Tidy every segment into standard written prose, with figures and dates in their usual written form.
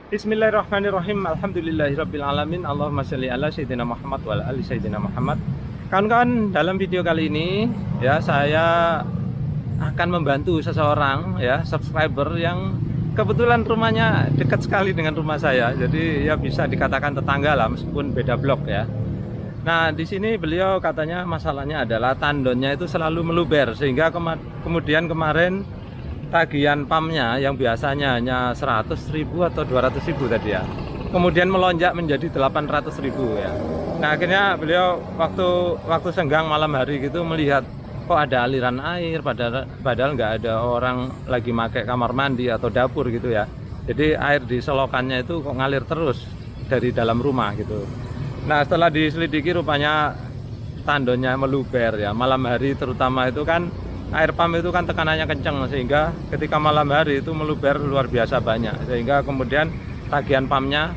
Bismillahirrahmanirrahim. Alhamdulillahirabbil alamin. Allahumma shalli ala sayyidina Muhammad wa ala ali sayyidina Muhammad. Kawan-kawan, dalam video kali ini ya saya akan membantu seseorang ya, subscriber yang kebetulan rumahnya dekat sekali dengan rumah saya. Jadi ya bisa dikatakan tetangga lah meskipun beda blok ya. Nah, di sini beliau katanya masalahnya adalah tandonnya itu selalu meluber sehingga kemudian kemarin tagihan pamnya yang biasanya hanya 100.000 atau 200.000 tadi ya, kemudian melonjak menjadi 800.000 ya. Nah, akhirnya beliau waktu senggang malam hari gitu melihat kok ada aliran air, padahal nggak ada orang lagi pakai kamar mandi atau dapur gitu ya. Jadi air di selokannya itu kok ngalir terus dari dalam rumah gitu. Nah, setelah diselidiki rupanya tandonnya meluber ya. Malam hari terutama itu kan air pam itu kan tekanannya kencang, sehingga ketika malam hari itu meluber luar biasa banyak, sehingga kemudian tagihan pamnya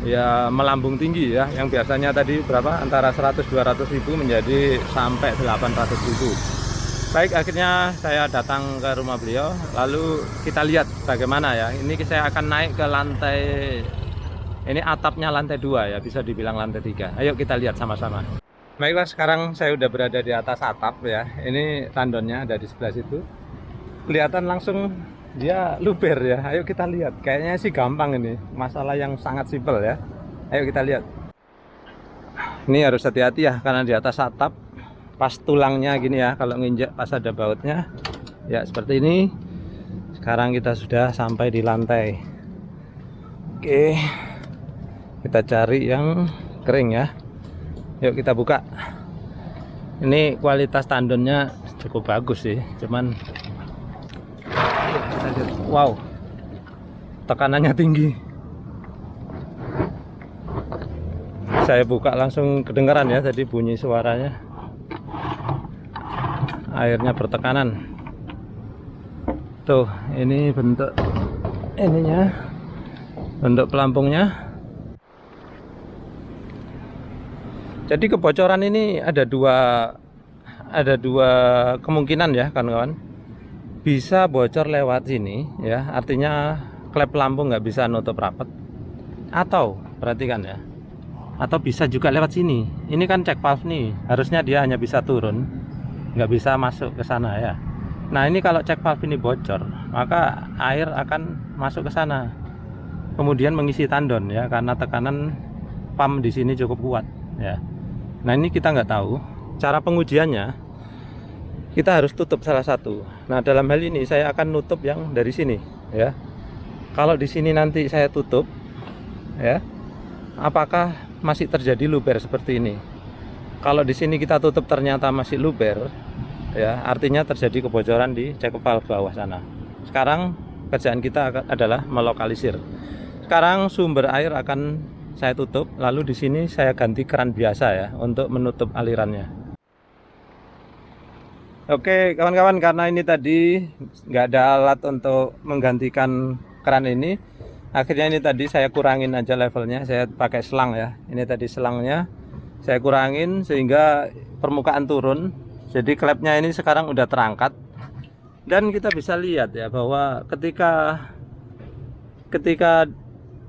ya melambung tinggi ya, yang biasanya tadi berapa, antara 100-200.000 menjadi sampai 800.000. Baik, akhirnya saya datang ke rumah beliau, lalu kita lihat bagaimana ya. Ini saya akan naik ke lantai, ini atapnya lantai 2 ya, bisa dibilang lantai 3. Ayo kita lihat sama-sama. Baiklah, sekarang saya udah berada di atas atap ya. Ini tandonnya ada di sebelah situ. Kelihatan langsung dia luber ya. Ayo kita lihat. Kayaknya sih gampang ini. Masalah yang sangat simpel ya. Ayo kita lihat. Ini harus hati-hati ya, karena di atas atap pas tulangnya gini ya. Kalau nginjak pas ada bautnya ya seperti ini. Sekarang kita sudah sampai di lantai. Oke, kita cari yang kering ya. Yuk kita buka. Ini kualitas tandonnya cukup bagus sih, cuman wow, tekanannya tinggi. Saya buka langsung kedengaran ya tadi bunyi suaranya. Airnya bertekanan. Tuh, ini bentuk ininya, bentuk pelampungnya. Jadi kebocoran ini ada dua kemungkinan ya kawan-kawan. Bisa bocor lewat sini ya, artinya klep pelampung nggak bisa nutup rapat. Atau perhatikan ya, atau bisa juga lewat sini. Ini kan check valve nih, harusnya dia hanya bisa turun, nggak bisa masuk ke sana ya. Nah, ini kalau check valve ini bocor, maka air akan masuk ke sana, kemudian mengisi tandon ya, karena tekanan pam di sini cukup kuat ya. Nah, ini kita nggak tahu. Cara pengujiannya, kita harus tutup salah satu. Nah, dalam hal ini saya akan nutup yang dari sini ya. Kalau di sini nanti saya tutup ya, apakah masih terjadi luber seperti ini? Kalau di sini kita tutup ternyata masih luber ya, artinya terjadi kebocoran di check valve bawah sana. Sekarang kerjaan kita adalah melokalisir. Sekarang sumber air akan saya tutup, lalu di sini saya ganti keran biasa ya untuk menutup alirannya. Oke kawan-kawan, karena ini tadi nggak ada alat untuk menggantikan keran ini, akhirnya ini tadi saya kurangin aja levelnya. Saya pakai selang ya, ini tadi selangnya saya kurangin sehingga permukaan turun. Jadi klepnya ini sekarang udah terangkat, dan kita bisa lihat ya bahwa ketika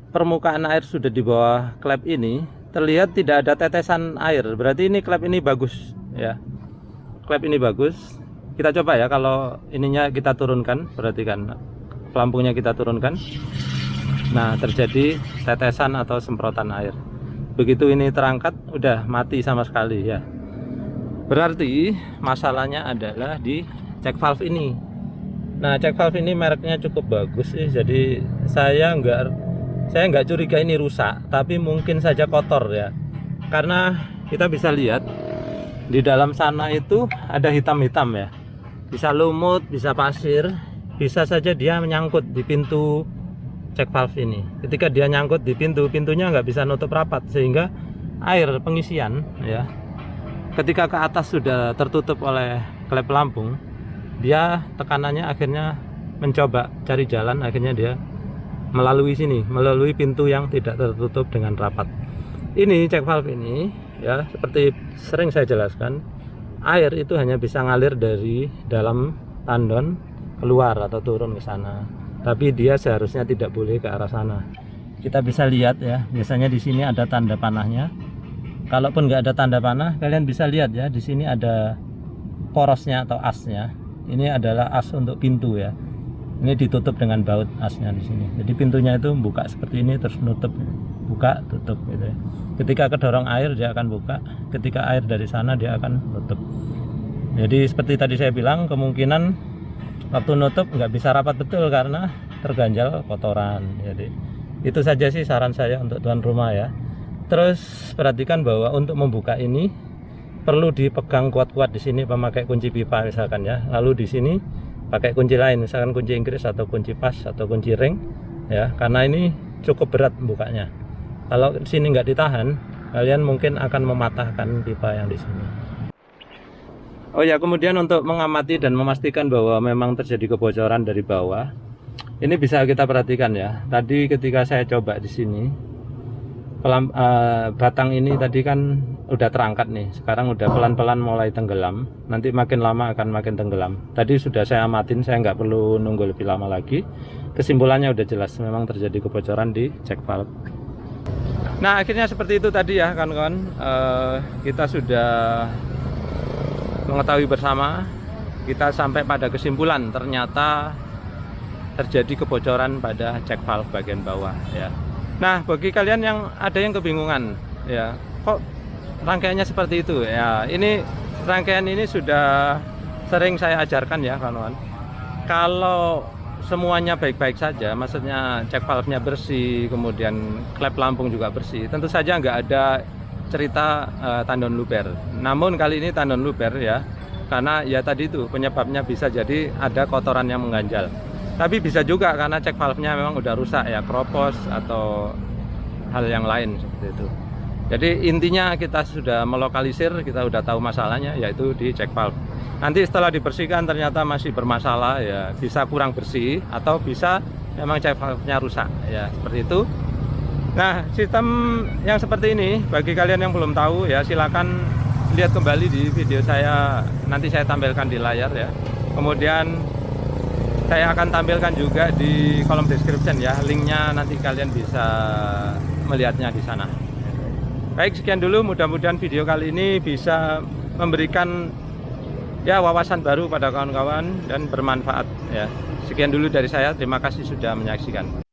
permukaan air sudah di bawah klep ini, terlihat tidak ada tetesan air. Berarti ini klep ini bagus ya. Klep ini bagus. Kita coba ya, kalau ininya kita turunkan, perhatikan pelampungnya kita turunkan. Nah, terjadi tetesan atau semprotan air. Begitu ini terangkat, udah mati sama sekali ya. Berarti masalahnya adalah di check valve ini. Nah, check valve ini mereknya cukup bagus sih. Jadi saya nggak curiga ini rusak, tapi mungkin saja kotor ya, karena kita bisa lihat di dalam sana itu ada hitam-hitam ya, bisa lumut, bisa pasir, bisa saja dia menyangkut di pintu check valve ini. Ketika dia nyangkut di pintunya nggak bisa nutup rapat, sehingga air pengisian ya, ketika ke atas sudah tertutup oleh klep pelampung, dia tekanannya akhirnya mencoba cari jalan, akhirnya dia melalui sini, melalui pintu yang tidak tertutup dengan rapat. Ini check valve ini ya, seperti sering saya jelaskan, air itu hanya bisa ngalir dari dalam tandon keluar atau turun ke sana, tapi dia seharusnya tidak boleh ke arah sana. kita bisa lihat ya, biasanya di sini ada tanda panahnya. Kalaupun nggak ada tanda panah, kalian bisa lihat ya, di sini ada porosnya atau asnya. Ini adalah as untuk pintu ya. Ini ditutup dengan baut asnya di sini. Jadi pintunya itu buka seperti ini terus nutup, buka tutup gitu ya. Ketika kedorong air dia akan buka, ketika air dari sana dia akan nutup. Jadi seperti tadi saya bilang, kemungkinan waktu nutup nggak bisa rapat betul karena terganjal kotoran. Jadi itu saja sih saran saya untuk tuan rumah ya. Terus perhatikan bahwa untuk membuka ini perlu dipegang kuat-kuat di sini memakai kunci pipa misalkan ya. Lalu di sini pakai kunci lain, misalkan kunci Inggris atau kunci pas atau kunci ring ya. Karena ini cukup berat bukanya. Kalau di sini nggak ditahan, kalian mungkin akan mematahkan pipa yang di sini. Oh ya, kemudian untuk mengamati dan memastikan bahwa memang terjadi kebocoran dari bawah, ini bisa kita perhatikan ya. Tadi ketika saya coba di sini, batang ini tadi kan udah terangkat nih, sekarang udah pelan-pelan mulai tenggelam, nanti makin lama akan makin tenggelam. Tadi sudah saya amatin, saya nggak perlu nunggu lebih lama lagi. Kesimpulannya udah jelas, memang terjadi kebocoran di check valve. Nah akhirnya seperti itu tadi ya kawan-kawan, kita sudah mengetahui bersama, kita sampai pada kesimpulan ternyata terjadi kebocoran pada check valve bagian bawah ya. Nah, bagi kalian yang ada yang kebingungan, ya, kok rangkaiannya seperti itu? Ya, ini rangkaian ini sudah sering saya ajarkan ya, kawan-kawan. Kalau semuanya baik-baik saja, maksudnya cek valve-nya bersih, kemudian klep lampung juga bersih, tentu saja nggak ada cerita tandon luber. Namun kali ini tandon luber ya, karena ya tadi itu penyebabnya bisa jadi ada kotoran yang mengganjal. Tapi bisa juga karena cek valve-nya memang udah rusak ya, kropos atau hal yang lain seperti itu. Jadi intinya kita sudah melokalisir, kita udah tahu masalahnya yaitu di cek valve. Nanti setelah dibersihkan ternyata masih bermasalah ya, bisa kurang bersih atau bisa memang cek valve-nya rusak ya, seperti itu. Nah, sistem yang seperti ini bagi kalian yang belum tahu ya, silakan lihat kembali di video saya, nanti saya tampilkan di layar ya. Kemudian saya akan tampilkan juga di kolom description ya, linknya nanti kalian bisa melihatnya di sana. Baik, sekian dulu, mudah-mudahan video kali ini bisa memberikan ya wawasan baru pada kawan-kawan dan bermanfaat ya. Sekian dulu dari saya, terima kasih sudah menyaksikan.